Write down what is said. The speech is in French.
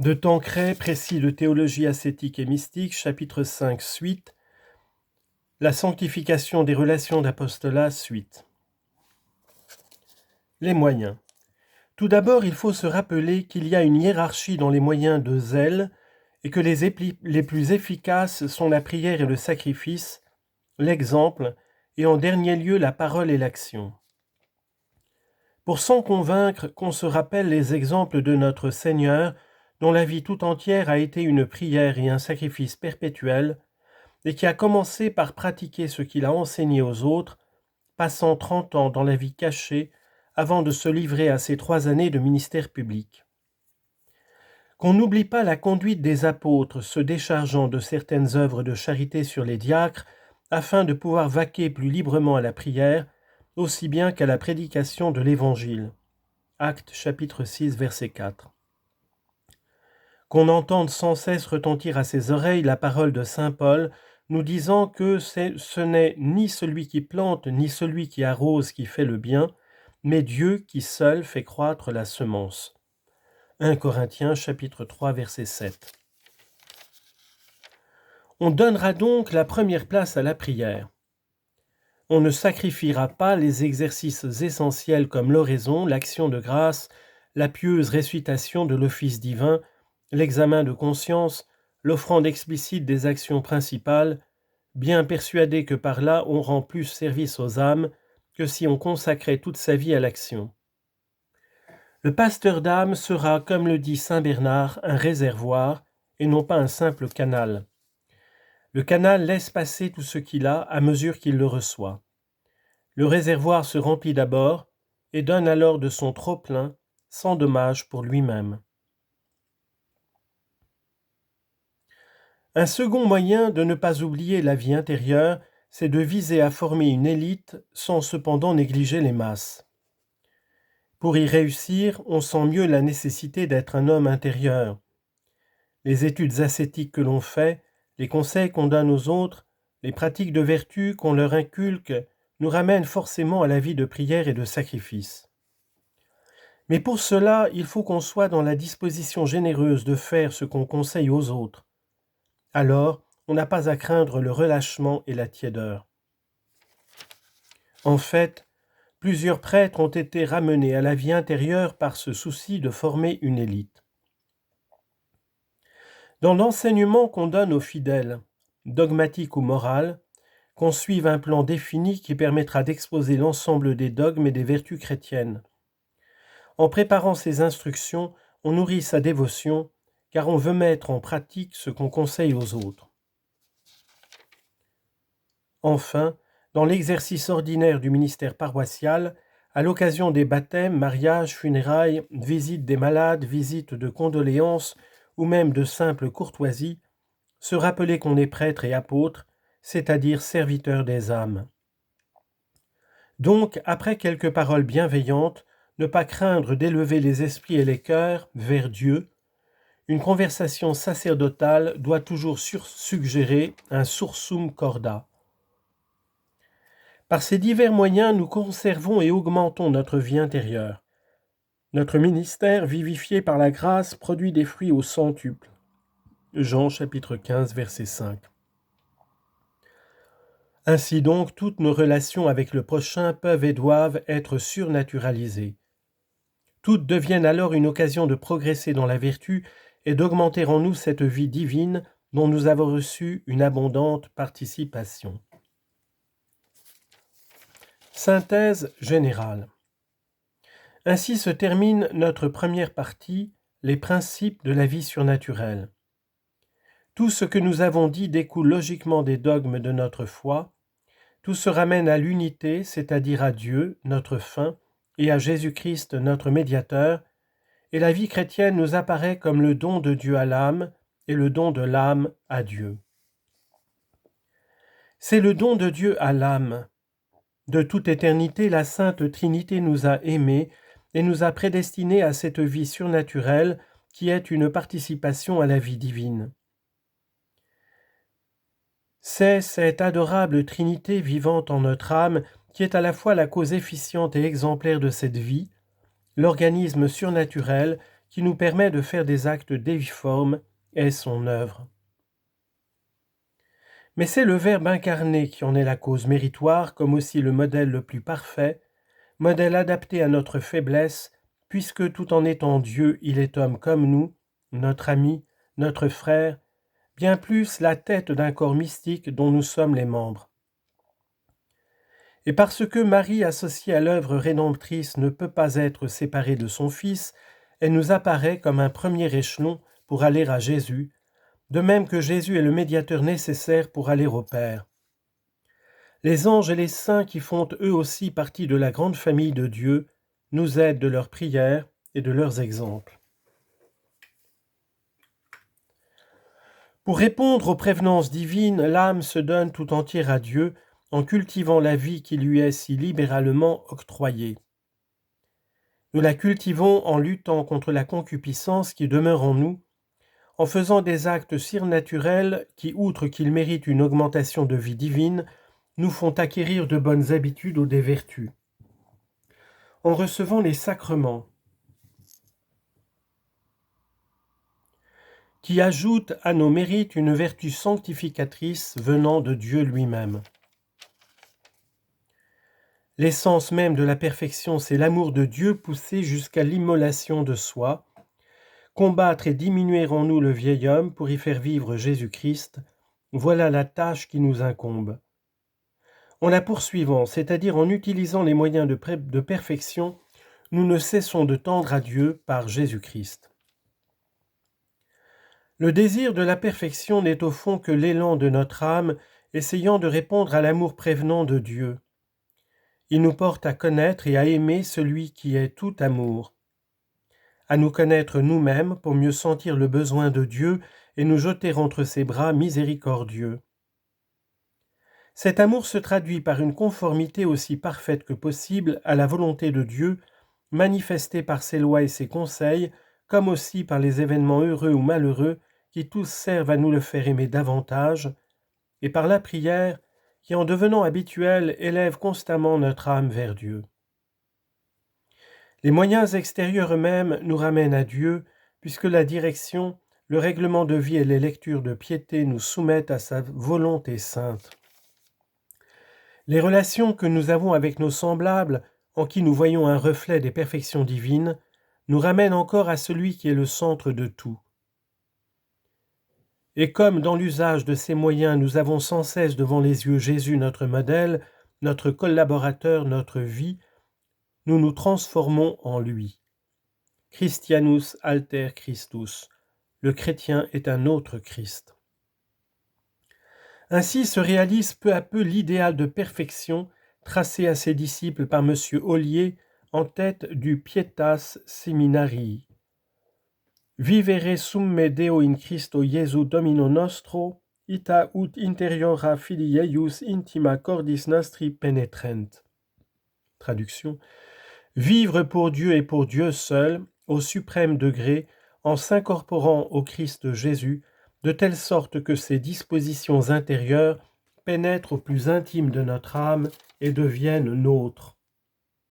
De Tancret, précis de théologie ascétique et mystique, chapitre 5, suite. La sanctification des relations d'apostolat, suite. Les moyens. Tout d'abord, il faut se rappeler qu'il y a une hiérarchie dans les moyens de zèle et que les plus efficaces sont la prière et le sacrifice, l'exemple et en dernier lieu la parole et l'action. Pour s'en convaincre, qu'on se rappelle les exemples de notre Seigneur, dont la vie tout entière a été une prière et un sacrifice perpétuel, et qui a commencé par pratiquer ce qu'il a enseigné aux autres, passant 30 ans dans la vie cachée avant de se livrer à ses 3 années de ministère public. Qu'on n'oublie pas la conduite des apôtres se déchargeant de certaines œuvres de charité sur les diacres afin de pouvoir vaquer plus librement à la prière, aussi bien qu'à la prédication de l'Évangile. Actes chapitre 6, verset 4. Qu'on entende sans cesse retentir à ses oreilles la parole de saint Paul, nous disant que ce n'est ni celui qui plante ni celui qui arrose qui fait le bien, mais Dieu qui seul fait croître la semence. 1 Corinthiens chapitre 3 verset 7. On donnera donc la première place à la prière. On ne sacrifiera pas les exercices essentiels comme l'oraison, l'action de grâce, la pieuse récitation de l'office divin, l'examen de conscience, l'offrande explicite des actions principales, bien persuadé que par là on rend plus service aux âmes que si on consacrait toute sa vie à l'action. Le pasteur d'âme sera, comme le dit saint Bernard, un réservoir et non pas un simple canal. Le canal laisse passer tout ce qu'il a à mesure qu'il le reçoit. Le réservoir se remplit d'abord et donne alors de son trop-plein sans dommage pour lui-même. Un second moyen de ne pas oublier la vie intérieure, c'est de viser à former une élite sans cependant négliger les masses. Pour y réussir, on sent mieux la nécessité d'être un homme intérieur. Les études ascétiques que l'on fait, les conseils qu'on donne aux autres, les pratiques de vertu qu'on leur inculque, nous ramènent forcément à la vie de prière et de sacrifice. Mais pour cela, il faut qu'on soit dans la disposition généreuse de faire ce qu'on conseille aux autres. Alors, on n'a pas à craindre le relâchement et la tiédeur. En fait, plusieurs prêtres ont été ramenés à la vie intérieure par ce souci de former une élite. Dans l'enseignement qu'on donne aux fidèles, dogmatique ou moral, qu'on suive un plan défini qui permettra d'exposer l'ensemble des dogmes et des vertus chrétiennes. En préparant ces instructions, on nourrit sa dévotion, car on veut mettre en pratique ce qu'on conseille aux autres. Enfin, dans l'exercice ordinaire du ministère paroissial, à l'occasion des baptêmes, mariages, funérailles, visites des malades, visites de condoléances ou même de simples courtoisies, se rappeler qu'on est prêtre et apôtre, c'est-à-dire serviteur des âmes. Donc, après quelques paroles bienveillantes, ne pas craindre d'élever les esprits et les cœurs vers Dieu. Une conversation sacerdotale doit toujours suggérer un sursum corda. Par ces divers moyens, nous conservons et augmentons notre vie intérieure. Notre ministère, vivifié par la grâce, produit des fruits au centuple. Jean chapitre 15, verset 5. Ainsi donc, toutes nos relations avec le prochain peuvent et doivent être surnaturalisées. Toutes deviennent alors une occasion de progresser dans la vertu et d'augmenter en nous cette vie divine dont nous avons reçu une abondante participation. Synthèse générale. Ainsi se termine notre première partie, les principes de la vie surnaturelle. Tout ce que nous avons dit découle logiquement des dogmes de notre foi. Tout se ramène à l'unité, c'est-à-dire à Dieu, notre fin, et à Jésus-Christ, notre médiateur, et la vie chrétienne nous apparaît comme le don de Dieu à l'âme et le don de l'âme à Dieu. C'est le don de Dieu à l'âme. De toute éternité, la Sainte Trinité nous a aimés et nous a prédestinés à cette vie surnaturelle qui est une participation à la vie divine. C'est cette adorable Trinité vivante en notre âme qui est à la fois la cause efficiente et exemplaire de cette vie, l'organisme surnaturel qui nous permet de faire des actes déiformes, est son œuvre. Mais c'est le Verbe incarné qui en est la cause méritoire, comme aussi le modèle le plus parfait, modèle adapté à notre faiblesse, puisque tout en étant Dieu, il est homme comme nous, notre ami, notre frère, bien plus la tête d'un corps mystique dont nous sommes les membres. Et parce que Marie, associée à l'œuvre rédemptrice, ne peut pas être séparée de son Fils, elle nous apparaît comme un premier échelon pour aller à Jésus, de même que Jésus est le médiateur nécessaire pour aller au Père. Les anges et les saints qui font eux aussi partie de la grande famille de Dieu nous aident de leurs prières et de leurs exemples. Pour répondre aux prévenances divines, l'âme se donne tout entière à Dieu en cultivant la vie qui lui est si libéralement octroyée. Nous la cultivons en luttant contre la concupiscence qui demeure en nous, en faisant des actes surnaturels qui, outre qu'ils méritent une augmentation de vie divine, nous font acquérir de bonnes habitudes ou des vertus. En recevant les sacrements, qui ajoutent à nos mérites une vertu sanctificatrice venant de Dieu lui-même. L'essence même de la perfection, c'est l'amour de Dieu poussé jusqu'à l'immolation de soi, combattre et diminuer en nous le vieil homme pour y faire vivre Jésus-Christ, voilà la tâche qui nous incombe. En la poursuivant, c'est-à-dire en utilisant les moyens de perfection, nous ne cessons de tendre à Dieu par Jésus-Christ. Le désir de la perfection n'est au fond que l'élan de notre âme essayant de répondre à l'amour prévenant de Dieu. Il nous porte à connaître et à aimer celui qui est tout amour, à nous connaître nous-mêmes pour mieux sentir le besoin de Dieu et nous jeter entre ses bras miséricordieux. Cet amour se traduit par une conformité aussi parfaite que possible à la volonté de Dieu, manifestée par ses lois et ses conseils, comme aussi par les événements heureux ou malheureux qui tous servent à nous le faire aimer davantage, et par la prière qui, en devenant habituelle, élève constamment notre âme vers Dieu. Les moyens extérieurs eux-mêmes nous ramènent à Dieu, puisque la direction, le règlement de vie et les lectures de piété nous soumettent à sa volonté sainte. Les relations que nous avons avec nos semblables, en qui nous voyons un reflet des perfections divines, nous ramènent encore à celui qui est le centre de tout. Et comme dans l'usage de ces moyens nous avons sans cesse devant les yeux Jésus notre modèle, notre collaborateur, notre vie, nous nous transformons en lui. Christianus alter Christus. Le chrétien est un autre Christ. Ainsi se réalise peu à peu l'idéal de perfection tracé à ses disciples par M. Ollier en tête du Pietas Seminarii. Vivere summe Deo in Christo Jesu Domino nostro, ita ut interiora filii eius intima cordis nostri penetrent. Traduction. Vivre pour Dieu et pour Dieu seul, au suprême degré, en s'incorporant au Christ Jésus, de telle sorte que ses dispositions intérieures pénètrent au plus intime de notre âme et deviennent nôtres.